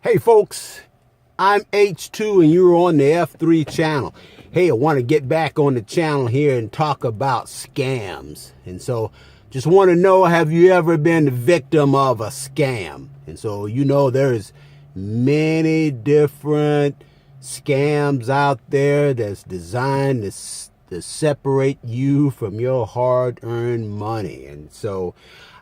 Hey folks, I'm H2 and you're on the F3 channel. Hey, I want to get back on the channel here and talk about scams. And so just want to know, have you ever been the victim of a scam? And so there's many different scams out there that's designed to separate you from your hard-earned money. And so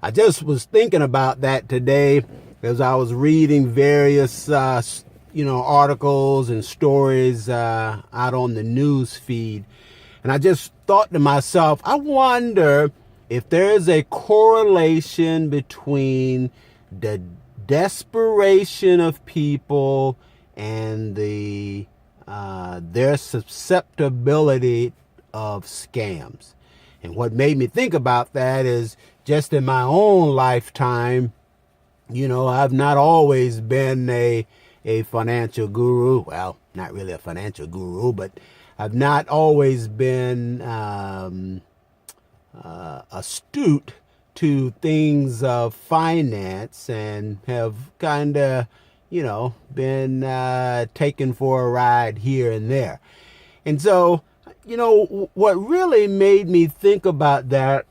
I just was thinking about that today as I was reading various articles and stories out on the news feed. And I just thought to myself, I wonder if there's a correlation between the desperation of people and their susceptibility of scams. And what made me think about that is just in my own lifetime, I've not always been a financial guru. Well, not really a financial guru, but I've not always been astute to things of finance and have kind of, been taken for a ride here and there. And so, what really made me think about that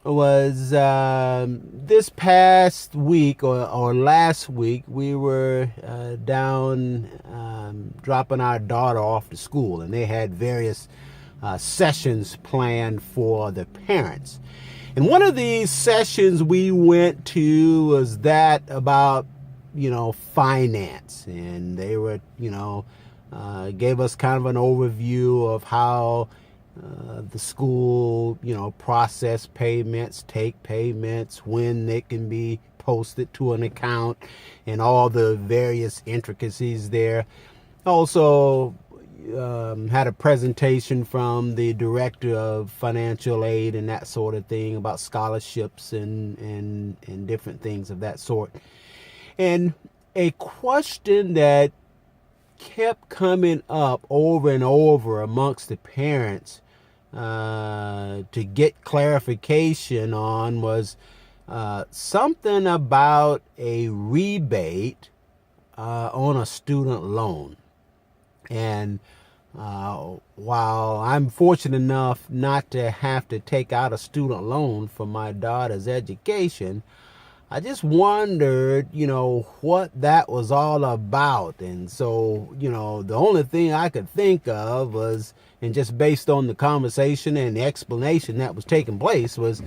was this past week or last week, we were down dropping our daughter off to school, and they had various sessions planned for the parents. And one of these sessions we went to was that about, finance. And they were, gave us kind of an overview of how the school, process payments, take payments, when they can be posted to an account, and all the various intricacies there. Also had a presentation from the director of financial aid and that sort of thing about scholarships and different things of that sort. And a question that kept coming up over and over amongst the parents to get clarification on was something about a rebate on a student loan. And while I'm fortunate enough not to have to take out a student loan for my daughter's education, I just wondered, what that was all about. And so, the only thing I could think of was, and just based on the conversation and the explanation that was taking place, was,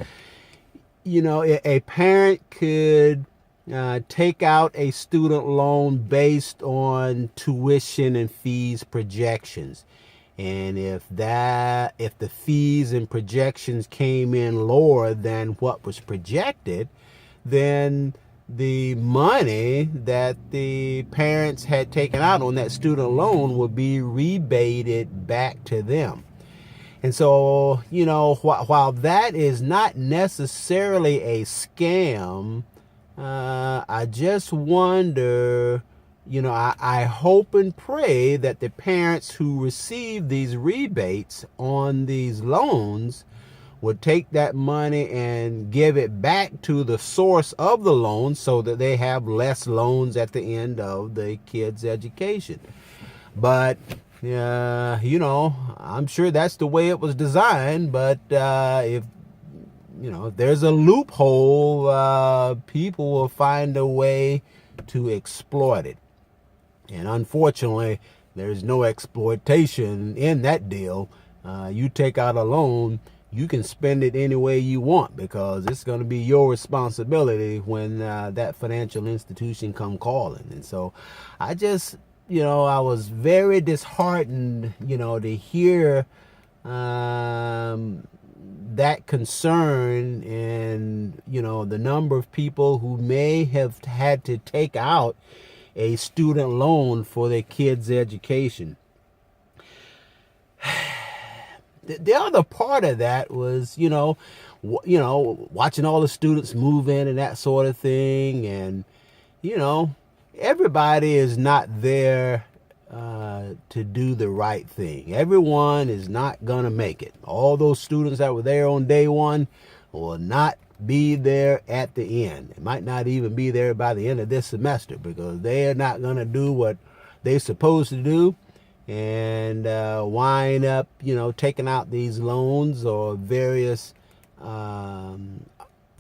a parent could take out a student loan based on tuition and fees projections. And if the fees and projections came in lower than what was projected, then the money that the parents had taken out on that student loan would be rebated back to them. And so, while that is not necessarily a scam, I just wonder, I hope and pray that the parents who receive these rebates on these loans would take that money and give it back to the source of the loan so that they have less loans at the end of the kid's education. But, I'm sure that's the way it was designed. But if there's a loophole, people will find a way to exploit it. And unfortunately, there's no exploitation in that deal. You take out a loan, you can spend it any way you want, because it's going to be your responsibility when that financial institution come calling. And so I just, I was very disheartened, to hear that concern and, the number of people who may have had to take out a student loan for their kids' education. The other part of that was, watching all the students move in and that sort of thing. And, everybody is not there to do the right thing. Everyone is not going to make it. All those students that were there on day one will not be there at the end. It might not even be there by the end of this semester, because they're not going to do what they're supposed to do, and wind up, taking out these loans or various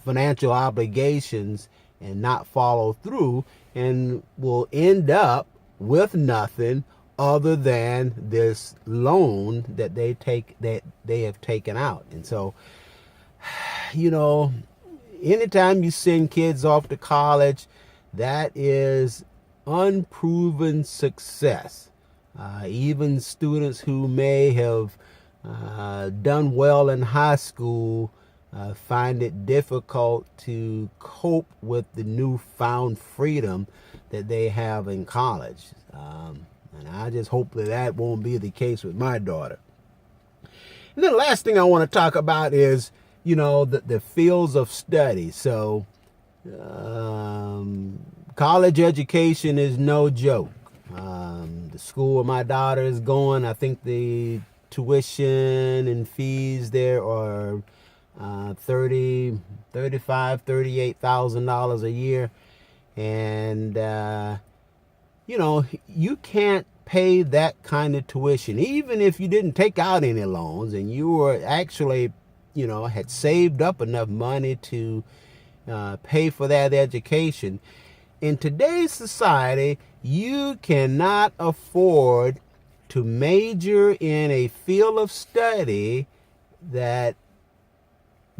financial obligations and not follow through, and will end up with nothing other than this loan that they have taken out. And so, anytime you send kids off to college, that is unproven success. Even students who may have done well in high school find it difficult to cope with the newfound freedom that they have in college. And I just hope that won't be the case with my daughter. And then the last thing I want to talk about is, the fields of study. So, college education is no joke. The school where my daughter is going, I think the tuition and fees there are $38,000 a year. And, you can't pay that kind of tuition, even if you didn't take out any loans and you were actually, had saved up enough money to pay for that education. In today's society, you cannot afford to major in a field of study that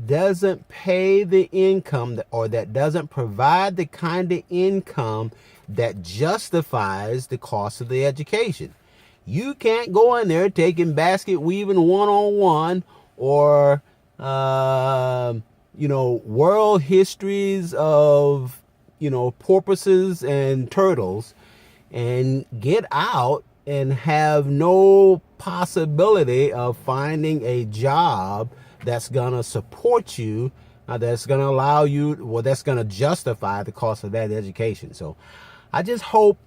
doesn't pay the income, or that doesn't provide the kind of income that justifies the cost of the education. You can't go in there taking basket weaving 101 or world histories of porpoises and turtles and get out and have no possibility of finding a job that's going to support you, that's going to allow you, that's going to justify the cost of that education. So I just hope,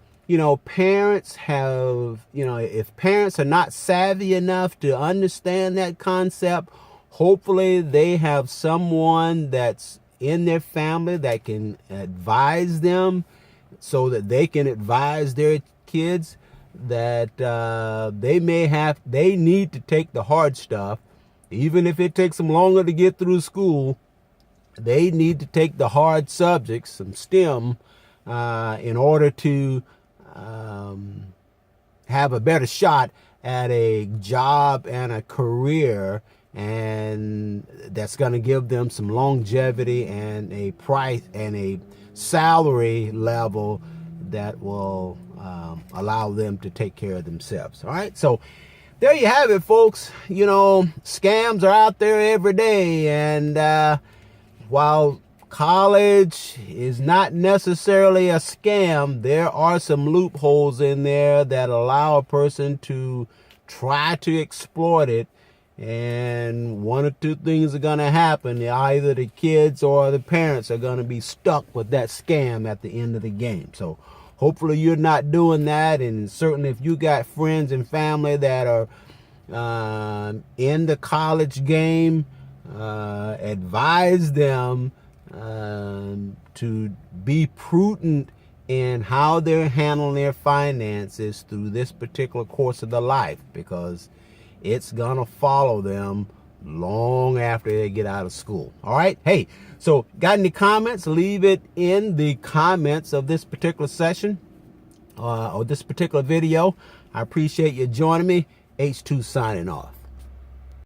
parents have, if parents are not savvy enough to understand that concept, hopefully they have someone that's in their family that can advise them, so that they can advise their kids that they need to take the hard stuff. Even if it takes them longer to get through school, they need to take the hard subjects, some STEM, in order to have a better shot at a job and a career, and that's going to give them some longevity and a price and a salary level that will allow them to take care of themselves. All right, so there you have it, folks. Scams are out there every day, and while college is not necessarily a scam, there are some loopholes in there that allow a person to try to exploit it, and one or two things are going to happen. Either the kids or the parents are going to be stuck with that scam at the end of the game. So hopefully you're not doing that, and certainly if you got friends and family that are in the college game, advise them to be prudent in how they're handling their finances through this particular course of their life, because it's gonna follow them long after they get out of school. All right, hey, so got any comments? Leave it in the comments of this particular session or this particular video. I appreciate you joining me. H2 signing off.